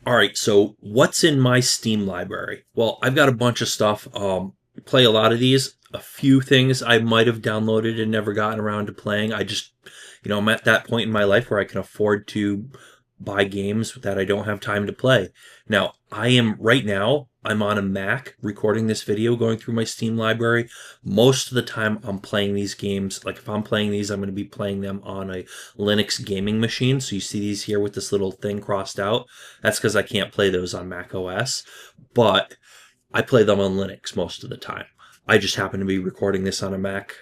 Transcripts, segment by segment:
All right, so what's in my Steam library? Well, I've got a bunch of stuff. Play a lot of these. A few things I might have downloaded and never gotten around to playing. I'm at that point in my life where I can afford to buy games that I don't have time to play. Now, I'm on a Mac recording this video, going through my Steam library. Most of the time, I'm playing these games. Like if I'm playing these, I'm going to be playing them on a Linux gaming machine. So you see these here with this little thing crossed out. That's because I can't play those on Mac OS. But I play them on Linux most of the time. I just happen to be recording this on a Mac.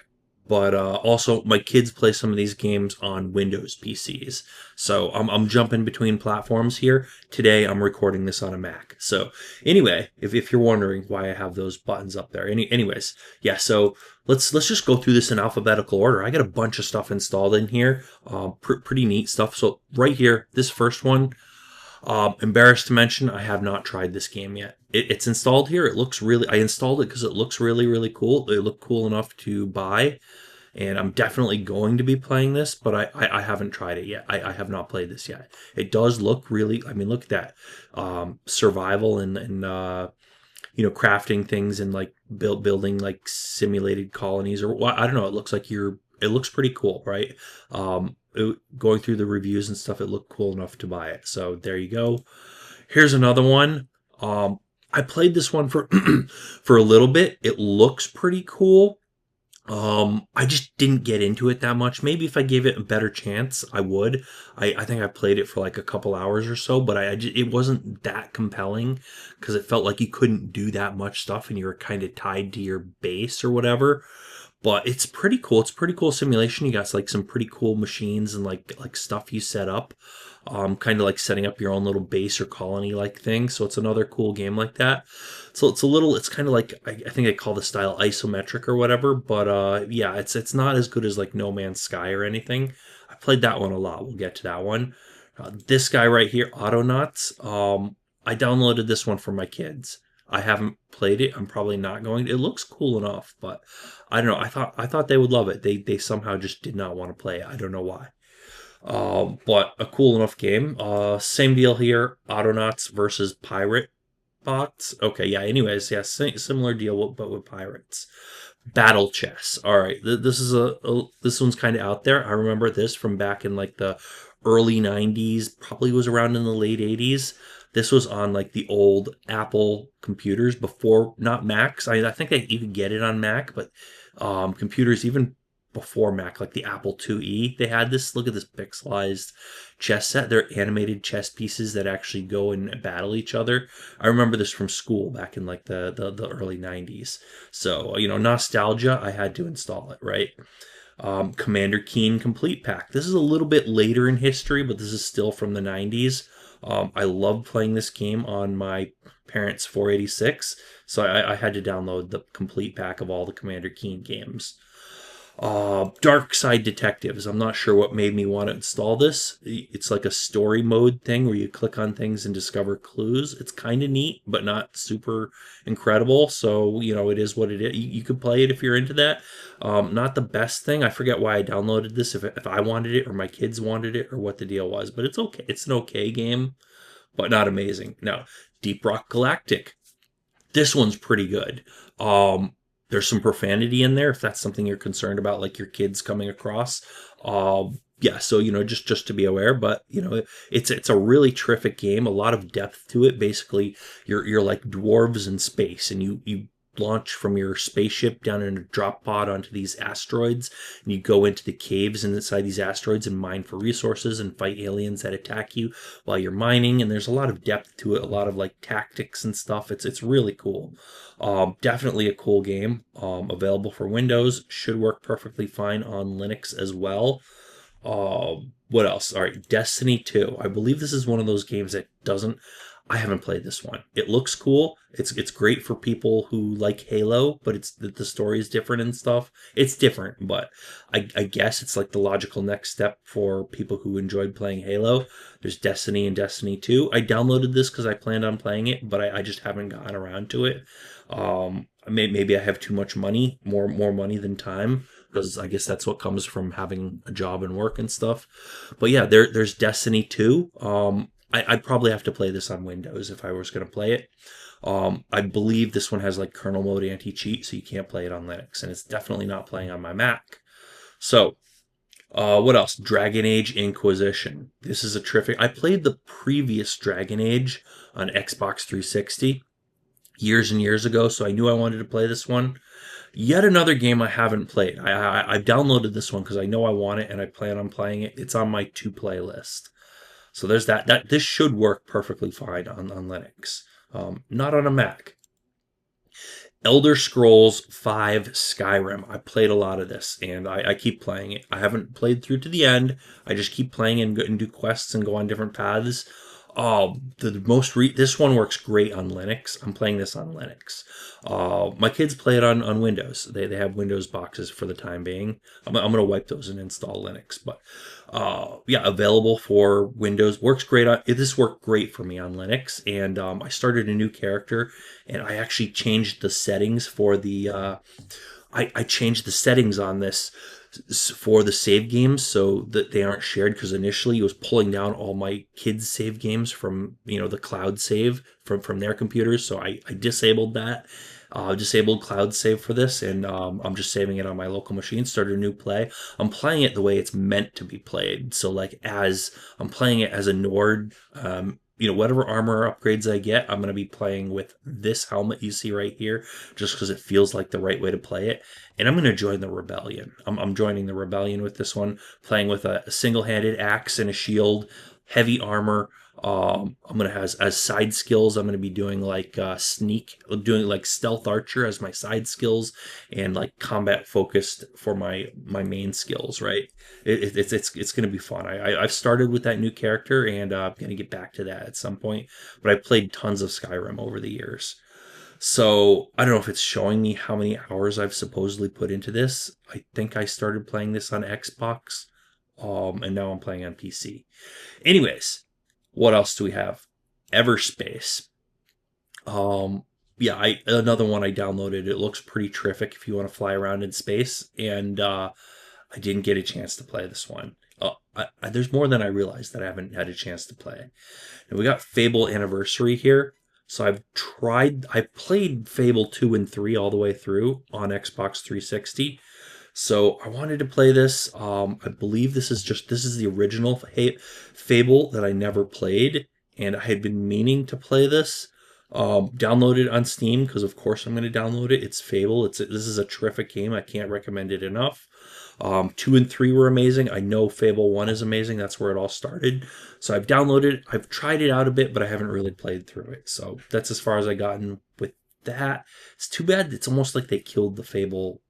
But also, my kids play some of these games on Windows PCs. So I'm jumping between platforms here. Today, I'm recording this on a Mac. So anyway, if you're wondering why I have those buttons up there. Anyways, yeah, so let's just go through this in alphabetical order. I got a bunch of stuff installed in here. Pretty neat stuff. So right here, this first one, embarrassed to mention, I have not tried this game yet. It's installed here. I installed it because it looks really, really cool. It looked cool enough to buy, and I'm definitely going to be playing this, but I haven't tried it yet. I have not played this yet. It does look really, I mean, look at that. Survival and crafting things and like building like simulated colonies or what, I don't know. It looks pretty cool, right? Going through the reviews and stuff, it looked cool enough to buy it. So there you go. Here's another one. I played this one for for a little bit. It looks pretty cool. I just didn't get into it that much. Maybe if I gave it a better chance, I would. I think I played it for like a couple hours or so, but it wasn't that compelling because it felt like you couldn't do that much stuff and you were kind of tied to your base or whatever. But it's pretty cool. It's pretty cool simulation. You got like some pretty cool machines and like stuff you set up. Kind of like setting up your own little base or colony like thing. So it's another cool game like that. So it's kind of like, I think I call the style isometric or whatever. But yeah, it's not as good as like No Man's Sky or anything. I played that one a lot. We'll get to that one. This guy right here, Autonauts. I downloaded this one for my kids. I haven't played it. I'm probably not going to. It looks cool enough, but I don't know. I thought they would love it. They somehow just did not want to play it. I don't know why. But a cool enough game. Same deal here. Autonauts versus Pirate Bots. Okay, yeah. Anyways, yeah, similar deal, but with pirates. Battle chess. All right, this is this one's kind of out there. I remember this from back in like the early '90s. Probably was around in the late '80s. This was on like the old Apple computers before, not Macs. I think you could get it on Mac, but computers even before Mac, like the Apple IIe, they had this. Look at this pixelized chess set. They're animated chess pieces that actually go and battle each other. I remember this from school back in like the early '90s. So nostalgia. I had to install it, right? Commander Keen Complete Pack. This is a little bit later in history, but this is still from the '90s. I love playing this game on my parents' 486, so I had to download the complete pack of all the Commander Keen games. Dark Side Detectives. I'm not sure what made me want to install this. It's like a story mode thing where you click on things and discover clues. It's kind of neat, but not super incredible. So, it is what it is. You could play it if you're into that. Not the best thing. I forget why I downloaded this, if I wanted it or my kids wanted it or what the deal was, but it's okay. It's an okay game, but not amazing. Now, Deep Rock Galactic. This one's pretty good. There's some profanity in there if that's something you're concerned about, like your kids coming across. Yeah, so just to be aware, but it's a really terrific game. A lot of depth to it. Basically, you're like dwarves in space, and you launch from your spaceship down in a drop pod onto these asteroids, and you go into the caves inside these asteroids and mine for resources and fight aliens that attack you while you're mining. And there's a lot of depth to it, a lot of like tactics and stuff. It's really cool. Definitely a cool game. Available for Windows, should work perfectly fine on Linux as well. What else? All right, Destiny 2. I believe this is one of those games that doesn't. I haven't played this one. It looks cool. It's great for people who like Halo, but the story is different and stuff. It's different, but I guess it's like the logical next step for people who enjoyed playing Halo. There's Destiny and Destiny 2. I downloaded this because I planned on playing it, but I just haven't gotten around to it. Maybe I have too much money, more money than time, because I guess that's what comes from having a job and work and stuff. But yeah, there's Destiny 2. I'd probably have to play this on Windows if I was going to play it. I believe this one has like kernel mode anti-cheat, so you can't play it on Linux, and it's definitely not playing on my Mac. So, what else? Dragon Age Inquisition. This is a terrific. I played the previous Dragon Age on Xbox 360 years and years ago, so I knew I wanted to play this one. Yet another game I haven't played. I've downloaded this one because I know I want it and I plan on playing it. It's on my to play list. So there's that. This should work perfectly fine on Linux, not on a Mac. Elder Scrolls V Skyrim. I played a lot of this, and I keep playing it. I haven't played through to the end. I just keep playing and do quests and go on different paths. Oh, this one works great on Linux. I'm playing this on Linux. My kids play it on Windows. They have Windows boxes for the time being. I'm going to wipe those and install Linux. But yeah, available for Windows. Works great. This worked great for me on Linux. And I started a new character, and I actually changed the settings for the. I changed the settings on this for the save games so that they aren't shared, because initially it was pulling down all my kids' save games from the cloud save from their computers. So I disabled that. Disabled cloud save for this, and I'm just saving it on my local machine. Started a new play. I'm playing it the way it's meant to be played. So like as I'm playing it as a Nord, whatever armor upgrades I get, I'm going to be playing with this helmet you see right here, just because it feels like the right way to play it. And I'm going to join the Rebellion. I'm joining the Rebellion with this one, playing with a single-handed axe and a shield, heavy armor. I'm going to have as side skills. I'm going to be doing like doing like stealth archer as my side skills, and like combat focused for my main skills. Right? It's going to be fun. I've started with that new character, and I'm going to get back to that at some point. But I played tons of Skyrim over the years. So I don't know if it's showing me how many hours I've supposedly put into this. I think I started playing this on Xbox, and now I'm playing on PC. Anyways, what else do we have? Everspace. Yeah, another one I downloaded. It looks pretty terrific if you want to fly around in space, and I didn't get a chance to play this one. There's more than I realized that I haven't had a chance to play. And we got Fable Anniversary here. So I played Fable 2 and 3 all the way through on Xbox 360. So I wanted to play this. I believe this is the original Fable that I never played, and I had been meaning to play this. Download it on Steam, because of course I'm going to download it. It's Fable. This is a terrific game. I can't recommend it enough. 2 and 3 were amazing. I know Fable 1 is amazing. That's where it all started. So I've downloaded it. I've tried it out a bit, but I haven't really played through it. So that's as far as I gotten with that. It's too bad. It's almost like they killed the Fable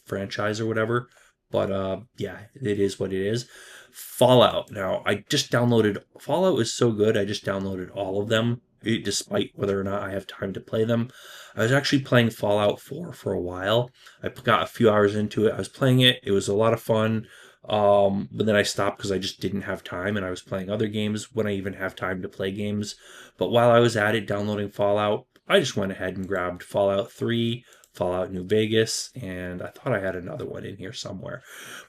franchise or whatever. But yeah, it is what it is. Fallout. Now, I just downloaded. Fallout is so good. I just downloaded all of them, despite whether or not I have time to play them. I was actually playing Fallout 4 for a while. I got a few hours into it. I was playing it. It was a lot of fun. But then I stopped because I just didn't have time, and I was playing other games when I even have time to play games. But while I was at it downloading Fallout, I just went ahead and grabbed Fallout 3, Fallout New Vegas, and I thought I had another one in here somewhere.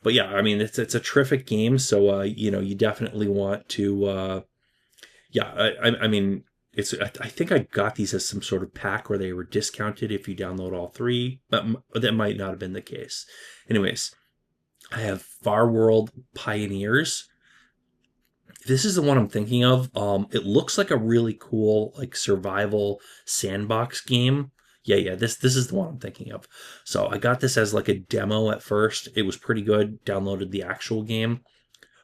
But yeah, I mean, it's a terrific game, so you definitely want to yeah, I mean, I think I got these as some sort of pack where they were discounted if you download all three, but that might not have been the case. Anyways, I have Far World Pioneers. This is the one I'm thinking of. It looks like a really cool like survival sandbox game. Yeah, this is the one I'm thinking of. So I got this as like a demo at first. It was pretty good. Downloaded the actual game.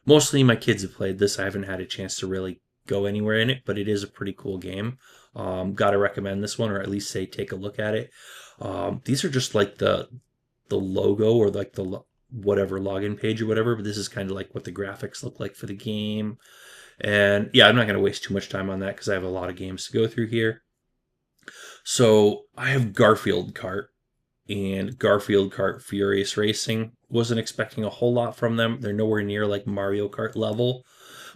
Mostly my kids have played this. I haven't had a chance to really go anywhere in it, but it is a pretty cool game. Got to recommend this one, or at least say take a look at it. These are just like the logo, or like the whatever login page or whatever, but this is kind of like what the graphics look like for the game. And yeah, I'm not going to waste too much time on that because I have a lot of games to go through here. So I have Garfield Kart and Garfield Kart Furious Racing. Wasn't expecting a whole lot from them. They're nowhere near like Mario Kart level,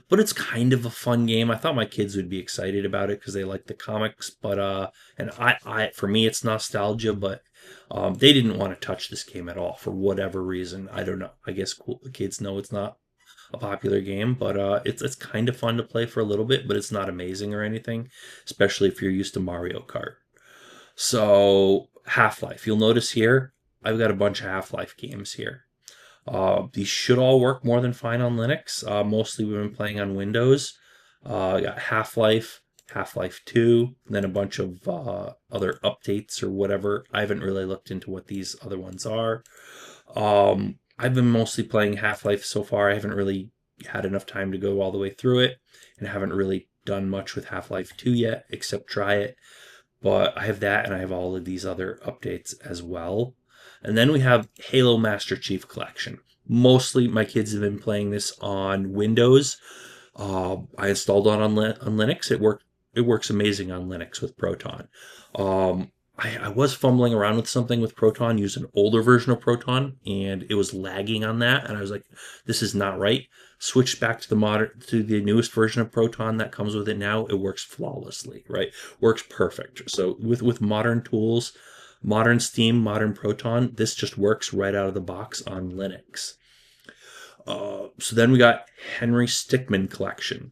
but it's kind of a fun game. I thought my kids would be excited about it because they like the comics, but and I for me it's nostalgia, but they didn't want to touch this game at all for whatever reason. I don't know. I guess kids know it's not a popular game, but it's kind of fun to play for a little bit, but it's not amazing or anything, especially if you're used to Mario Kart. So Half-Life, you'll notice here, I've got a bunch of Half-Life games here. These should all work more than fine on Linux. Mostly we've been playing on Windows. Got Half-Life, Half-Life 2, and then a bunch of other updates or whatever. I haven't really looked into what these other ones are. I've been mostly playing Half-Life so far. I haven't really had enough time to go all the way through it, and haven't really done much with Half-Life 2 yet, except try it. But I have that, and I have all of these other updates as well. And then we have Halo Master Chief Collection. Mostly my kids have been playing this on Windows. I installed it on Linux. It works amazing on Linux with Proton. I was fumbling around with something with Proton, using an older version of Proton, and it was lagging on that, and I was like, this is not right. Switched back to the newest version of Proton that comes with it now. It works flawlessly, right? Works perfect. So with modern tools, modern Steam, modern Proton, this just works right out of the box on Linux. So then we got Henry Stickmin Collection.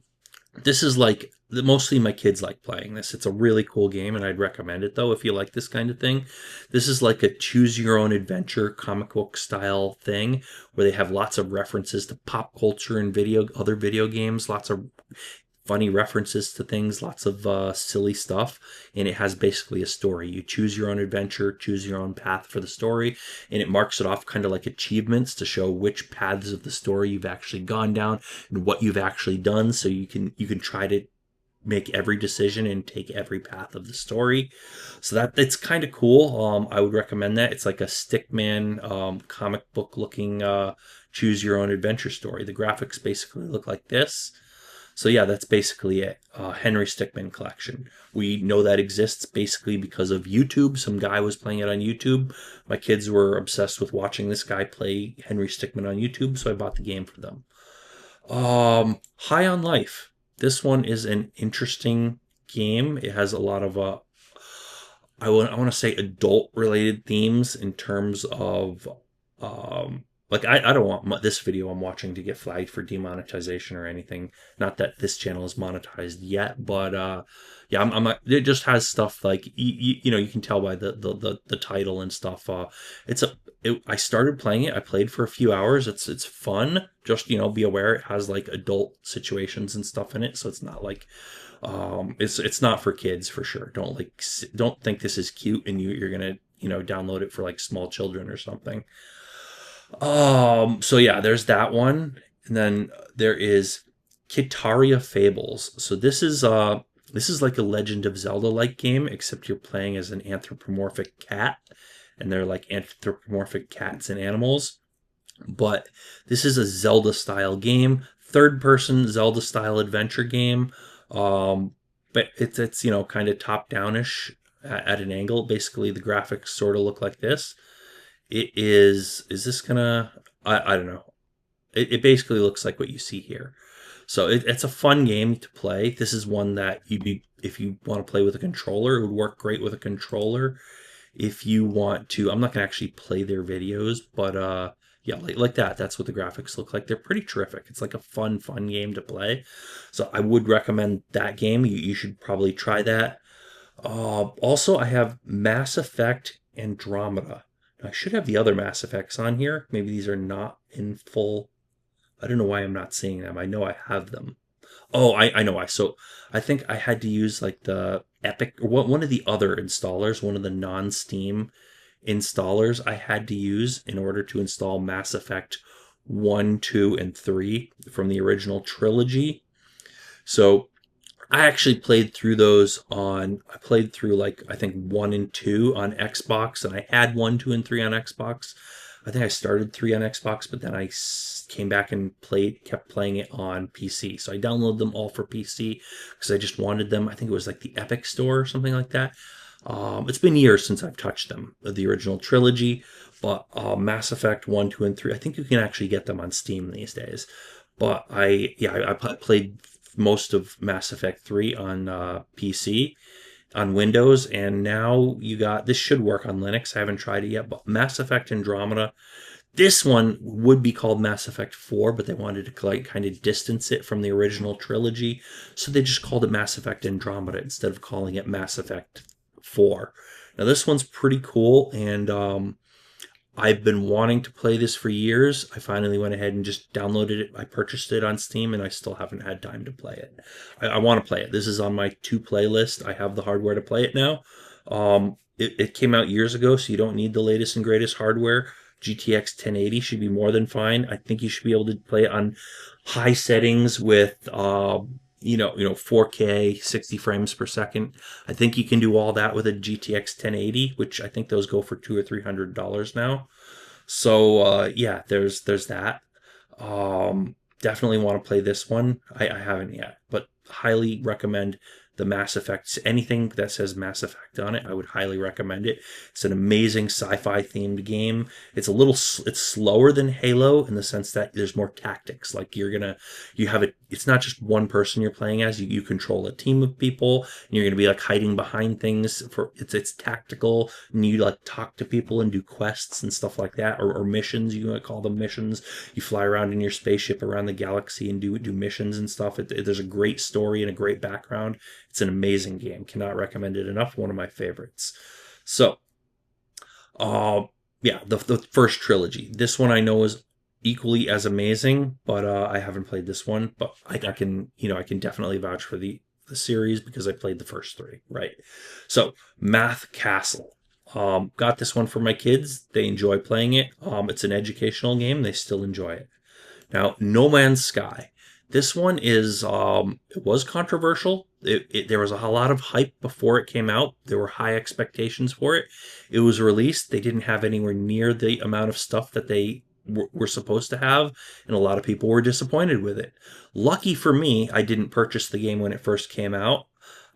This is like, mostly my kids like playing this. It's a really cool game, and I'd recommend it though if you like this kind of thing. This is like a choose your own adventure comic book style thing where they have lots of references to pop culture and other video games, lots of funny references to things, lots of silly stuff, and it has basically a story. You choose your own adventure, choose your own path for the story, and it marks it off kind of like achievements to show which paths of the story you've actually gone down and what you've actually done, so you can try to make every decision and take every path of the story. So that it's kind of cool. I would recommend that. It's like a Stickman comic book looking choose your own adventure story. The graphics basically look like this. So yeah, that's basically it. Henry Stickmin Collection. We know that exists basically because of YouTube. Some guy was playing it on YouTube. My kids were obsessed with watching this guy play Henry Stickmin on YouTube, so I bought the game for them. High on Life. This one is an interesting game. It has a lot of I want to say adult related themes in terms of like I don't want this video I'm watching to get flagged for demonetization or anything. Not that this channel is monetized yet, but yeah, I'm not, it just has stuff like you know, you can tell by the title and stuff. I started playing it. I played for a few hours. It's fun. Just, you know, be aware it has like adult situations and stuff in it, so it's not like it's not for kids for sure. Don't think this is cute and you're gonna, you know, download it for like small children or something. So yeah, there's that one. And then there is Kitaria Fables. So this is like a Legend of Zelda like game, except you're playing as an anthropomorphic cat, and they're like anthropomorphic cats and animals. But this is a Zelda style game, third person Zelda style adventure game. But it's you know, kind of top downish at an angle. Basically the graphics sort of look like this. It is this gonna, I don't know. It basically looks like what you see here. So it's a fun game to play. This is one that if you want to play with a controller, it would work great with a controller. If you want to, I'm not gonna actually play their videos, but yeah, like that. That's what the graphics look like. They're pretty terrific. It's like a fun game to play. So I would recommend that game. You should probably try that. Also, I have Mass Effect Andromeda. I should have the other Mass Effects on here. Maybe these are not in full. I don't know why I'm not seeing them. I know I have them. Oh, I know why. So I think I had to use like the Epic or one of the other installers, one of the non-Steam installers I had to use in order to install Mass Effect 1, 2, and 3 from the original trilogy. So I actually played through I played through like, I think 1 and 2 on Xbox, and I had 1, 2, and 3 on Xbox. I think I started 3 on Xbox, but then I came back and kept playing it on PC. So I downloaded them all for PC because I just wanted them. I think it was like the Epic Store or something like that. It's been years since I've touched them, the original trilogy, but Mass Effect 1, 2, and 3, I think you can actually get them on Steam these days. But I played most of Mass Effect 3 on PC, on Windows, and now this should work on Linux. I haven't tried it yet, but Mass Effect Andromeda, This one would be called Mass Effect 4, but they wanted to like kind of distance it from the original trilogy, so they just called it Mass Effect Andromeda instead of calling it Mass Effect 4. Now this one's pretty cool, and I've been wanting to play this for years. I finally went ahead and just downloaded it. I purchased it on Steam, and I still haven't had time to play it. I want to play it. This is on my to play list. I have the hardware to play it now. It came out years ago, so you don't need the latest and greatest hardware. GTX 1080 should be more than fine. I think you should be able to play it on high settings with 4K 60 frames per second. I think you can do all that with a GTX 1080, which I think those go for $200 or $300 now. So yeah, there's that. Definitely want to play this one. I haven't yet, but highly recommend the Mass Effect. Anything that says Mass Effect on it, I would highly recommend it. It's an amazing sci-fi themed game. It's it's slower than Halo in the sense that there's more tactics. Like you have it. It's not just one person you're playing as. You control a team of people, and you're gonna be like hiding behind things. It's tactical, and you like talk to people and do quests and stuff like that, or missions. You might call them missions. You fly around in your spaceship around the galaxy and do missions and stuff. There's a great story and a great background. It's an amazing game. Cannot recommend it enough. One of my favorites. So, yeah, the first trilogy. This one I know is equally as amazing, but I haven't played this one. But I can definitely vouch for the series because I played the first three. Right. So, Math Castle. Got this one for my kids. They enjoy playing it. It's an educational game. They still enjoy it. Now, No Man's Sky. This one is it was controversial. There was a lot of hype before it came out. There were high expectations for it. It was released. They didn't have anywhere near the amount of stuff that they were supposed to have, and a lot of people were disappointed with it. Lucky for me, I didn't purchase the game when it first came out.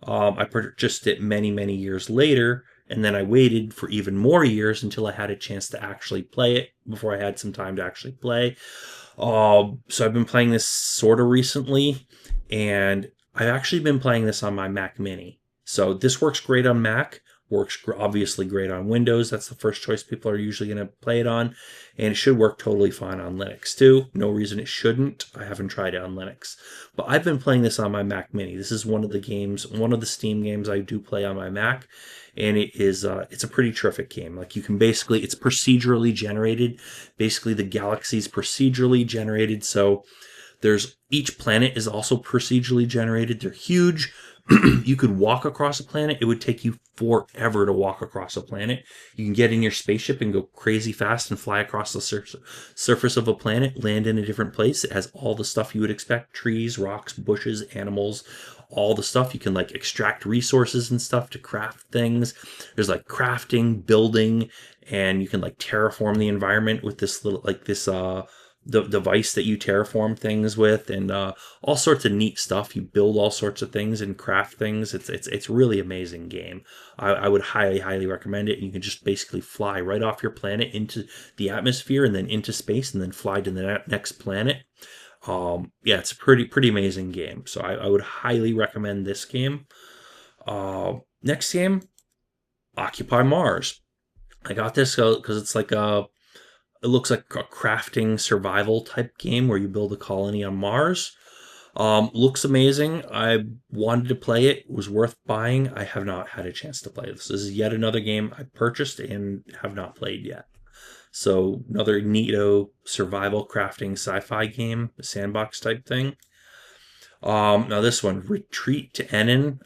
I purchased it many, many years later, and then I waited for even more years until I had a chance to actually play it before I had some time to actually play. So I've been playing this sort of recently, and I've actually been playing this on my Mac Mini. So this works great on Mac, works obviously great on Windows. That's the first choice people are usually going to play it on, and it should work totally fine on Linux too. No reason it shouldn't. I haven't tried it on Linux, but I've been playing this on my Mac Mini. This is one of the Steam games I do play on my Mac, and it's a pretty terrific game. Like you can basically, it's procedurally generated. Basically, the galaxy's procedurally generated, so each planet is also procedurally generated. They're huge. You could walk across a planet. It would take you forever to walk across a planet. You can get in your spaceship and go crazy fast and fly across the surface of a planet, land in a different place. It has all the stuff you would expect: trees, rocks, bushes, animals, all the stuff. You can like extract resources and stuff to craft things. There's like crafting, building, and you can like terraform the environment with this little the device that you terraform things with, and all sorts of neat stuff. You build all sorts of things and craft things. It's really amazing game. I would highly recommend it. You can just basically fly right off your planet into the atmosphere and then into space and then fly to the next planet. Yeah, it's a pretty amazing game. So I would highly recommend this game. Next game, Occupy Mars. I got this because it's like it looks like a crafting survival type game where you build a colony on Mars. Looks amazing. I wanted to play it. It was worth buying. I have not had a chance to play this. This is yet another game I purchased and have not played yet. So another neato survival crafting sci-fi game, a sandbox type thing. Now this one, Retreat to Enin.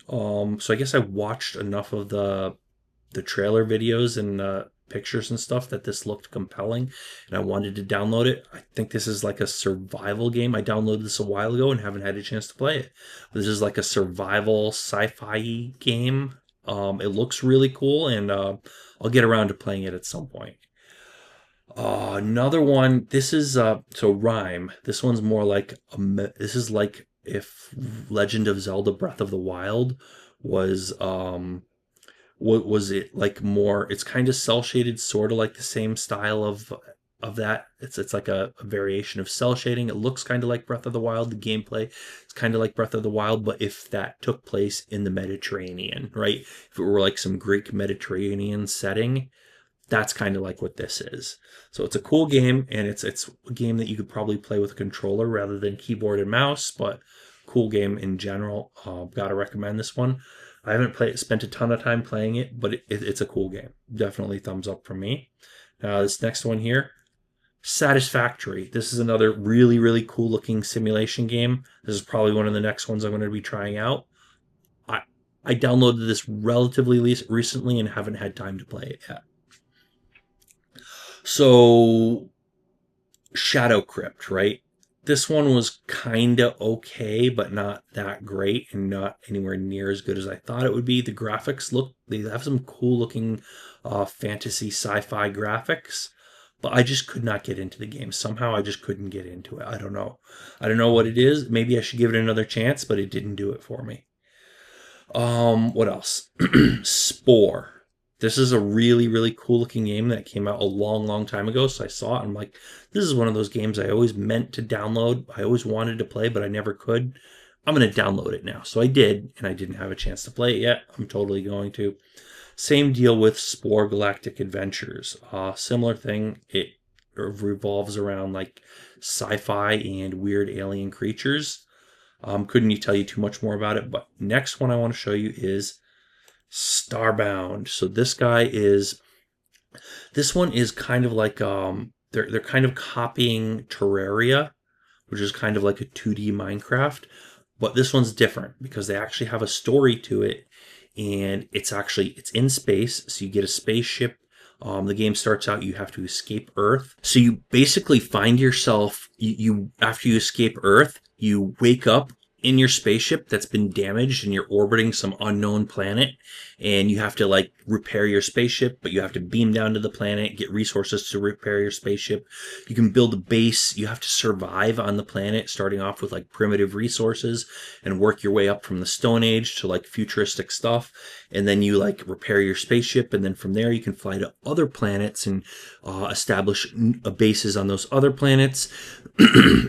So I guess I watched enough of the trailer videos and pictures and stuff that this looked compelling, and I wanted to download it. I think this is like a survival game. I downloaded this a while ago and haven't had a chance to play it. This is like a survival sci-fi game. It looks really cool, and I'll get around to playing it at some point. Another one. This is so Rime. This one's more like this is like if Legend of Zelda Breath of the Wild was what was it like more? It's kind of cell shaded, sort of like the same style of that. It's like a variation of cell shading. It looks kind of like Breath of the Wild. The gameplay is kind of like Breath of the Wild, but if that took place in the Mediterranean, right? If it were like some Greek Mediterranean setting, That's kind of like what this is. So it's a cool game, and it's a game that you could probably play with a controller rather than keyboard and mouse, but cool game in general. Gotta recommend this one. I haven't spent a ton of time playing it, but it's a cool game. Definitely thumbs up from me. Now this next one here, Satisfactory. This is another really, really cool looking simulation game. This is probably one of the next ones I'm going to be trying out. I downloaded this relatively recently and haven't had time to play it yet. So, Shadow Crypt, right? This one was kind of okay, but not that great and not anywhere near as good as I thought it would be. The graphics they have some cool looking fantasy sci-fi graphics, but I just could not get into the game. Somehow I just couldn't get into it. I don't know. I don't know what it is. Maybe I should give it another chance, but it didn't do it for me. What else? Spore. This is a really, really cool looking game that came out a long, long time ago. So I saw it and I'm like, this is one of those games I always meant to download. I always wanted to play, but I never could. I'm going to download it now. So I did, and I didn't have a chance to play it yet. I'm totally going to. Same deal with Spore Galactic Adventures. Similar thing. It revolves around like sci-fi and weird alien creatures. Couldn't tell you too much more about it, but next one I want to show you is Starbound. So this one is kind of like they're kind of copying Terraria, which is kind of like a 2D Minecraft, but this one's different because they actually have a story to it, and it's in space, so you get a spaceship. The game starts out, you have to escape Earth. So you basically find yourself, you after you escape Earth, you wake up in your spaceship that's been damaged and you're orbiting some unknown planet, and you have to like repair your spaceship, but you have to beam down to the planet, get resources to repair your spaceship. You can build a base. You have to survive on the planet, starting off with like primitive resources and work your way up from the Stone Age to like futuristic stuff. And then you like repair your spaceship, and then from there you can fly to other planets and establish bases on those other planets,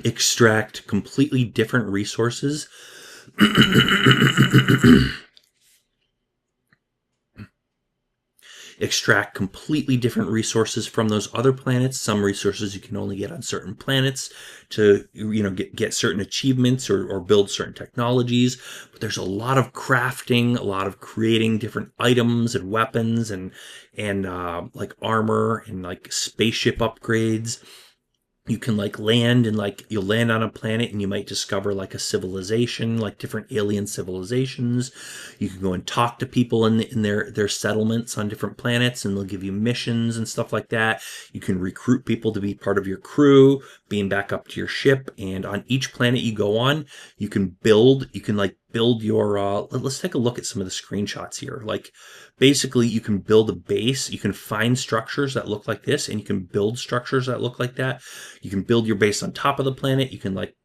extract completely different resources. Extract completely different resources from those other planets. Some resources you can only get on certain planets to, get certain achievements or build certain technologies. But there's a lot of crafting, a lot of creating different items and weapons and like armor and like spaceship upgrades. You can like land and like you'll land on a planet and you might discover like a civilization, like different alien civilizations. You can go and talk to people in their settlements on different planets, and they'll give you missions and stuff like that. You can recruit people to be part of your crew, beam back up to your ship, and on each planet you go on, you can build your let's take a look at some of the screenshots here. Like basically you can build a base, you can find structures that look like this, and you can build structures that look like that. You can build your base on top of the planet. You can like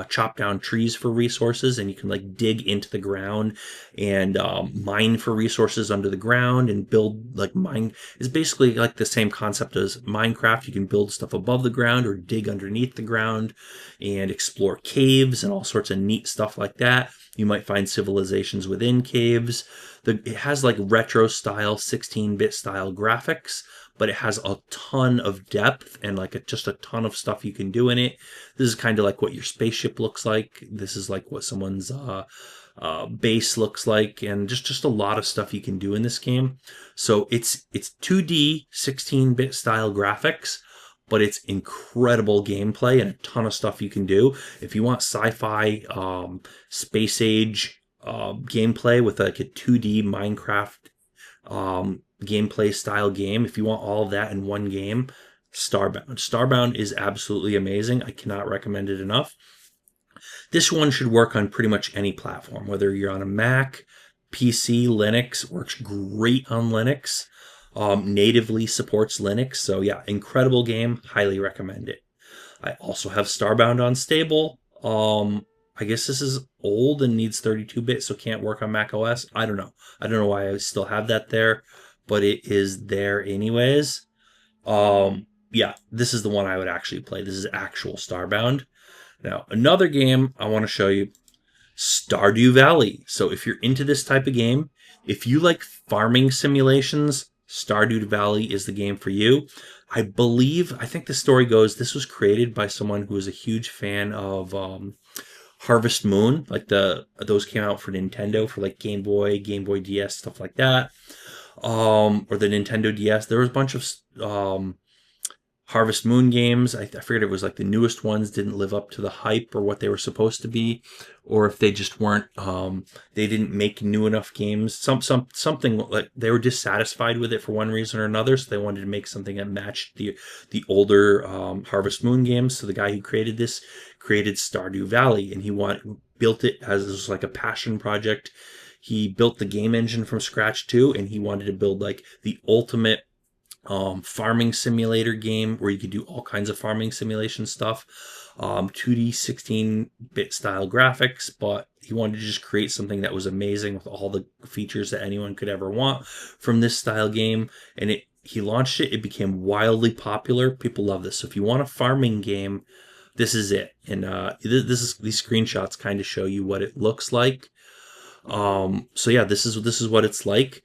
chop down trees for resources, and you can like dig into the ground and mine for resources under the ground and build like mine. It's basically like the same concept as Minecraft. You can build stuff above the ground or dig underneath the ground and explore caves and all sorts of neat stuff like that. You might find civilizations within caves. It has like retro style, 16-bit style graphics, but it has a ton of depth and like just a ton of stuff you can do in it. This is kind of like what your spaceship looks like. This is like what someone's base looks like, and just a lot of stuff you can do in this game. So it's 2D, 16-bit style graphics, but it's incredible gameplay and a ton of stuff you can do. If you want sci-fi, space age gameplay with like a 2D Minecraft gameplay style game, if you want all of that in one game, Starbound is absolutely amazing. I cannot recommend it enough. This one should work on pretty much any platform, whether you're on a Mac, PC, Linux. Works great on Linux. Natively supports Linux. So yeah, incredible game. Highly recommend it. I also have Starbound on stable. I guess this is old and needs 32-bit, so can't work on Mac OS. I don't know. I don't know why I still have that there, but it is there anyways. Yeah, this is the one I would actually play. This is actual Starbound. Now, another game I want to show you, Stardew Valley. So if you're into this type of game, if you like farming simulations, Stardew Valley is the game for you. I think the story goes, this was created by someone who was a huge fan of Harvest Moon. Like those came out for Nintendo for like Game Boy DS, stuff like that. Or the Nintendo DS. There was a bunch of Harvest Moon games. I figured it was like the newest ones didn't live up to the hype or what they were supposed to be, or if they just weren't, they didn't make new enough games. Something like they were dissatisfied with it for one reason or another, so they wanted to make something that matched the older Harvest Moon games. So the guy who created this created Stardew Valley, and built it as like a passion project. He built the game engine from scratch too, and he wanted to build like the ultimate farming simulator game where you could do all kinds of farming simulation stuff, 2D 16-bit style graphics, but he wanted to just create something that was amazing with all the features that anyone could ever want from this style game. And he launched it. It became wildly popular. People love this. So if you want a farming game, this is it. And these screenshots kind of show you what it looks like. So yeah, this is what it's like.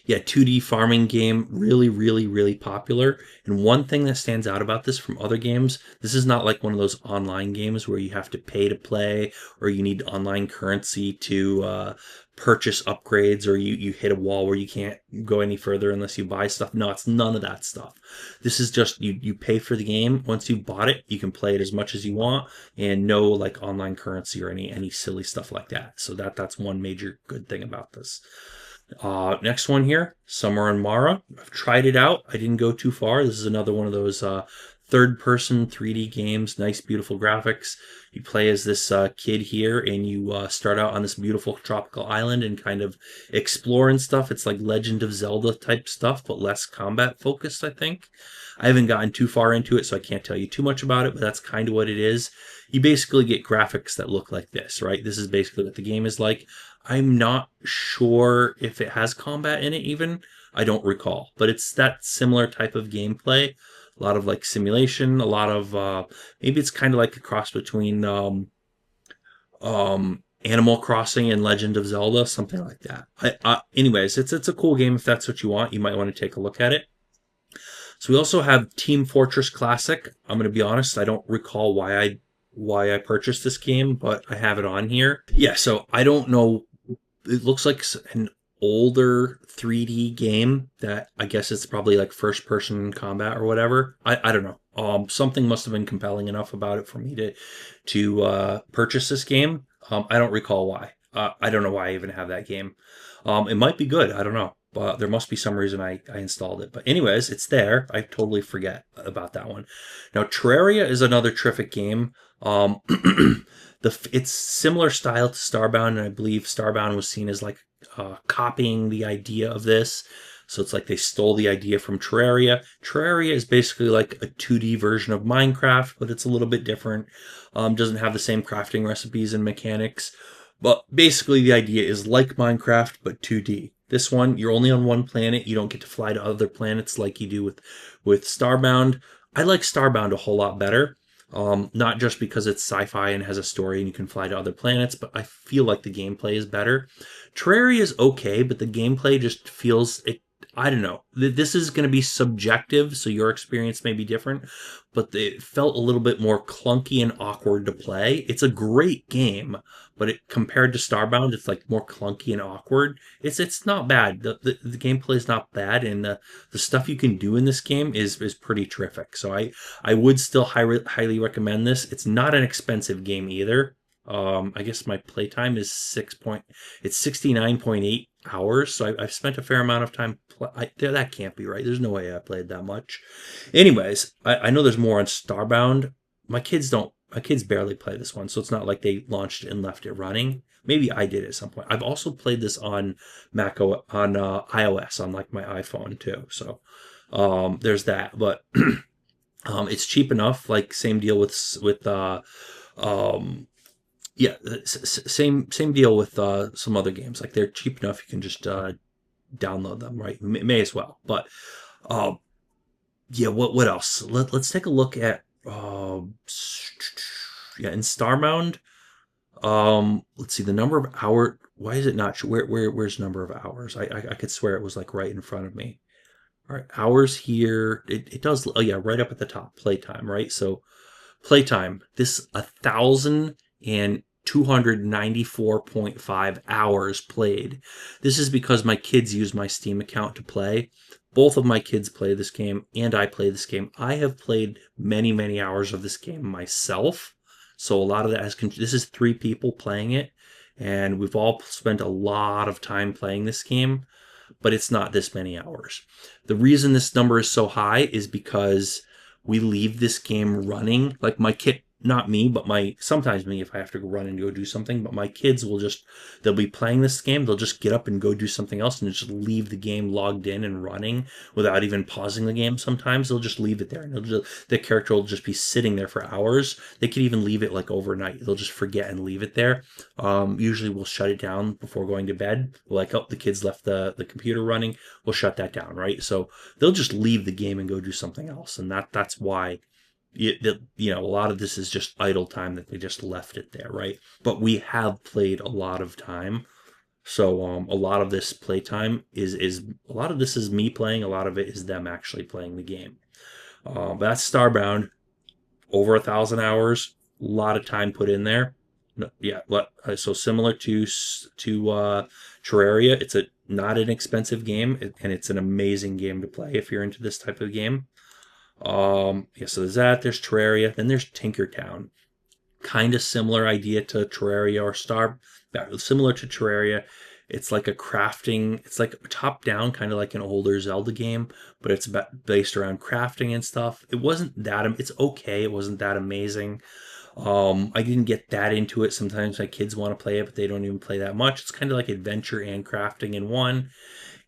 Yeah, 2D farming game, really, really, really popular. And one thing that stands out about this from other games, this is not like one of those online games where you have to pay to play or you need online currency to purchase upgrades, or you hit a wall where you can't go any further unless you buy stuff. No, it's none of that stuff. This is just you pay for the game. Once you bought it, you can play it as much as you want, and no like online currency or any silly stuff like that. So that's one major good thing about this. Next one here, Summer and Mara. I've tried it out. I didn't go too far. This is another one of those third-person 3D games. Nice, beautiful graphics. You play as this kid here, and you start out on this beautiful tropical island and kind of explore and stuff. It's like Legend of Zelda type stuff, but less combat focused, I think. I haven't gotten too far into it, so I can't tell you too much about it, but that's kind of what it is. You basically get graphics that look like this, right? This is basically what the game is like. I'm not sure if it has combat in it even. I don't recall. But it's that similar type of gameplay. A lot of like simulation, a lot of maybe it's kind of like a cross between Animal Crossing and Legend of Zelda, something like that. Anyways, it's a cool game if that's what you want. You might want to take a look at it. So we also have Team Fortress Classic. I'm going to be honest, I don't recall why I purchased this game, but I have it on here. Yeah, so I don't know. It looks like an older 3D game that I guess it's probably like first person combat or whatever. I don't know. Something must have been compelling enough about it for me to purchase this game. I don't recall why. I don't know why I even have that game. It might be good. I don't know. But there must be some reason I installed it. But anyways, it's there. I totally forget about that one. Now, Terraria is another terrific game. It's similar style to Starbound, and I believe Starbound was seen as like copying the idea of this. So it's like they stole the idea from Terraria. Terraria is basically like a 2D version of Minecraft, but it's a little bit different. Doesn't have the same crafting recipes and mechanics. But basically the idea is like Minecraft, but 2D. This one, you're only on one planet. You don't get to fly to other planets like you do with Starbound. I like Starbound a whole lot better. Not just because it's sci-fi and has a story and you can fly to other planets, but I feel like the gameplay is better. Terraria is okay, but the gameplay just feels it. I don't know. This is going to be subjective, so your experience may be different, but it felt a little bit more clunky and awkward to play. It's a great game, but compared to Starbound, it's like more clunky and awkward. It's not bad. The gameplay is not bad, and the stuff you can do in this game is pretty terrific. So I would still highly recommend this. It's not an expensive game either. I guess my playtime is 69.8 hours, so I've spent a fair amount of time. That can't be right. There's no way I played that much. Anyways, I know there's more on Starbound. My kids barely play this one, so it's not like they launched it and left it running. Maybe I did at some point. I've also played this on iOS on like my iPhone too. So there's that. But it's cheap enough. Like same deal with yeah, same deal with some other games. Like they're cheap enough, you can just download them, right? May as well. But yeah, what else? Let's take a look at yeah, in Starbound. Let's see the number of why is it not where's number of hours? I could swear it was like right in front of me. All right, hours here. It does. Oh yeah, right up at the top. Playtime, right? So playtime. This 1,294.5 hours played. This is because my kids use my Steam account to play. Both of my kids play this game, and I play this game. I have played many, many hours of this game myself. So a lot of that has. This is 3 people playing it, and we've all spent a lot of time playing this game, but it's not this many hours. The reason this number is so high is because we leave this game running. Like my kid, not me, but sometimes me if I have to go run and go do something, but my kids they'll be playing this game, they'll just get up and go do something else and just leave the game logged in and running without even pausing the game. Sometimes they'll just leave it there and the character will just be sitting there for hours. They could even leave it like overnight. They'll just forget and leave it there. Usually we'll shut it down before going to bed. Like, oh, the kids left the computer running, we'll shut that down, right? So they'll just leave the game and go do something else. And that's why a lot of this is just idle time that they just left it there, right? But we have played a lot of time. So a lot of this playtime is a lot of this is me playing, a lot of it is them actually playing the game. But that's Starbound, over 1,000 hours, a lot of time put in there. Yeah, so similar to Terraria, it's not an expensive game, and it's an amazing game to play if you're into this type of game. Yeah, so there's that. There's Terraria. Then there's Tinkertown. Kind of similar idea to Terraria similar to Terraria. It's like it's like top down, kind of like an older Zelda game, but it's based around crafting and stuff. It's okay. It wasn't that amazing. I didn't get that into it. Sometimes my kids want to play it, but they don't even play that much. It's kind of like adventure and crafting in one.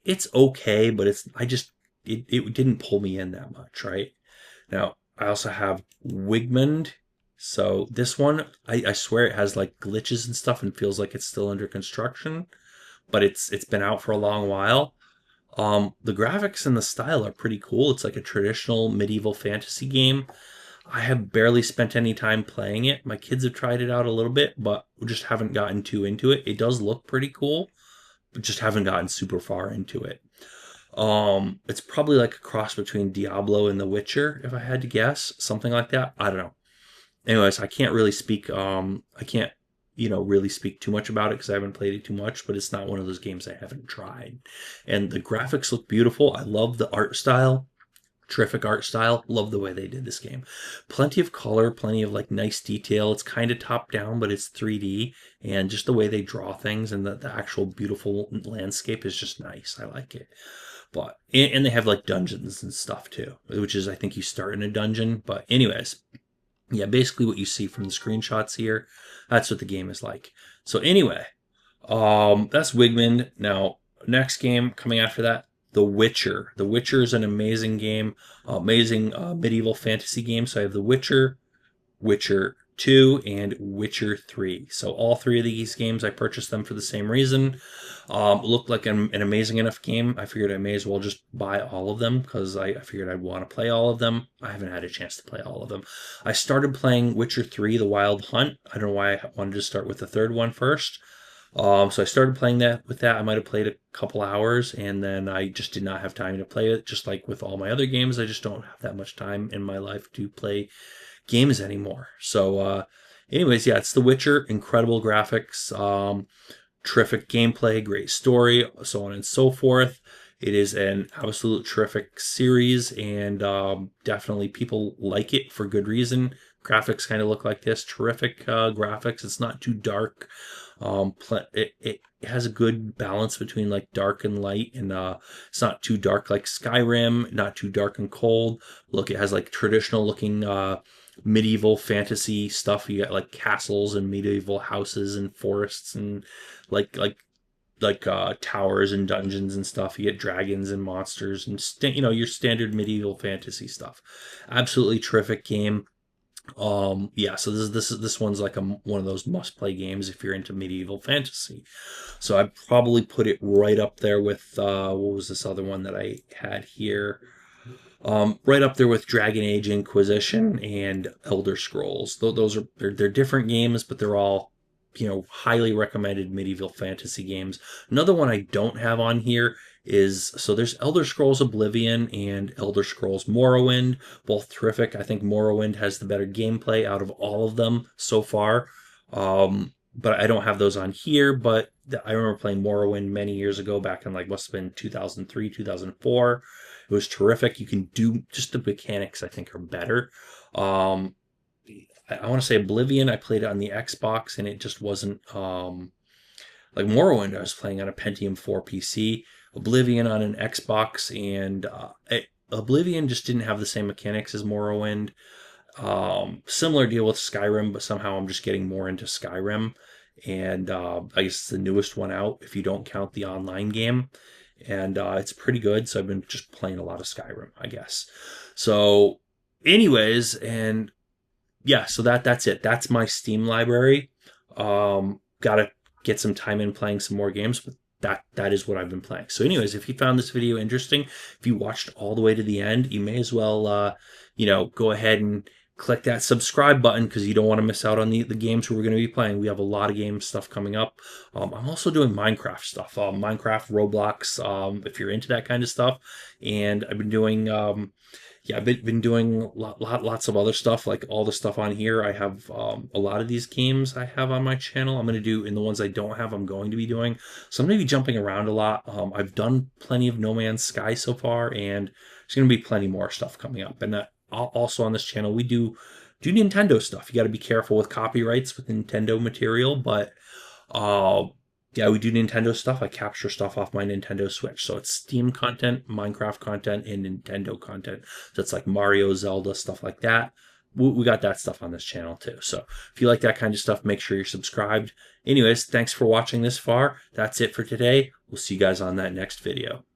It's okay, but it didn't pull me in that much, right? Now, I also have Wigmund. So this one, I swear it has like glitches and stuff and feels like it's still under construction, but it's been out for a long while. The graphics and the style are pretty cool. It's like a traditional medieval fantasy game. I have barely spent any time playing it. My kids have tried it out a little bit, but we just haven't gotten too into it. It does look pretty cool, but just haven't gotten super far into it. It's probably like a cross between Diablo and The Witcher, if I had to guess, something like that. I don't know. Anyways, I can't really speak. I can't, really speak too much about it because I haven't played it too much. But it's not one of those games I haven't tried. And the graphics look beautiful. I love the art style. Terrific art style. Love the way they did this game. Plenty of color, plenty of like nice detail. It's kind of top down, but it's 3D, and just the way they draw things and the actual beautiful landscape is just nice. I like it. But and they have like dungeons and stuff too, which is I think you start in a dungeon. But anyways, yeah, basically what you see from the screenshots here, that's what the game is like. So anyway, that's Wigmund. Now, next game coming after that, The Witcher. The Witcher is an amazing game, amazing medieval fantasy game. So I have The Witcher, Witcher 2, and Witcher 3. So all 3 of these games, I purchased them for the same reason. Looked like an amazing enough game. I figured I may as well just buy all of them because I figured I'd want to play all of them. I haven't had a chance to play all of them. I started playing Witcher 3, The Wild Hunt. I don't know why I wanted to start with the third one first. So I started playing that with that. I might have played a couple hours, and then I just did not have time to play it. Just like with all my other games, I just don't have that much time in my life to play games anymore. So, anyways, yeah, it's The Witcher. Incredible graphics, terrific gameplay, great story, so on and so forth. It is an absolute terrific series, and definitely people like it for good reason. Graphics kind of look like this. Terrific graphics. It's not too dark. It has a good balance between like dark and light, and it's not too dark like Skyrim, not too dark and cold. Look, it has like traditional looking medieval fantasy stuff. You got like castles and medieval houses and forests and like towers and dungeons and stuff. You get dragons and monsters and your standard medieval fantasy stuff. Absolutely terrific game. Yeah, so this one's like one of those must play games if you're into medieval fantasy. So I'd probably put it right up there with what was this other one that I had here? Right up there with Dragon Age Inquisition and Elder Scrolls. Those are they're different games, but they're all highly recommended medieval fantasy games. Another one I don't have on here is, so there's Elder Scrolls Oblivion and Elder Scrolls Morrowind, both terrific. I think Morrowind has the better gameplay out of all of them so far. But I don't have those on here, but I remember playing Morrowind many years ago, back in like must have been 2003, 2004. It was terrific. You can do, just the mechanics I think are better. I want to say Oblivion, I played it on the Xbox and it just wasn't like Morrowind. I was playing on a Pentium 4 PC, Oblivion on an Xbox, and Oblivion just didn't have the same mechanics as Morrowind. Similar deal with Skyrim, but somehow I'm just getting more into Skyrim. And I guess it's the newest one out if you don't count the online game. And it's pretty good. So I've been just playing a lot of Skyrim, I guess. So, anyways, and yeah, so that's it. That's my Steam library. Gotta get some time in playing some more games, but that is what I've been playing. So, anyways, if you found this video interesting, if you watched all the way to the end, you may as well, go ahead and click that subscribe button because you don't want to miss out on the games we're going to be playing. We have a lot of game stuff coming up. I'm also doing Minecraft stuff, Minecraft, Roblox, if you're into that kind of stuff. And I've been doing, I've been doing lots of other stuff, like all the stuff on here. I have a lot of these games I have on my channel. I'm going to do, and the ones I don't have, I'm going to be doing. So I'm going to be jumping around a lot. I've done plenty of No Man's Sky so far, and there's going to be plenty more stuff coming up. And also on this channel, we do Nintendo stuff. You got to be careful with copyrights with Nintendo material, but yeah, we do Nintendo stuff. I capture stuff off my Nintendo Switch. So it's Steam content, Minecraft content, and Nintendo content. So it's like Mario, Zelda, stuff like that. We got that stuff on this channel too. So if you like that kind of stuff, make sure you're subscribed. Anyways, thanks for watching this far. That's it for today. We'll see you guys on that next video.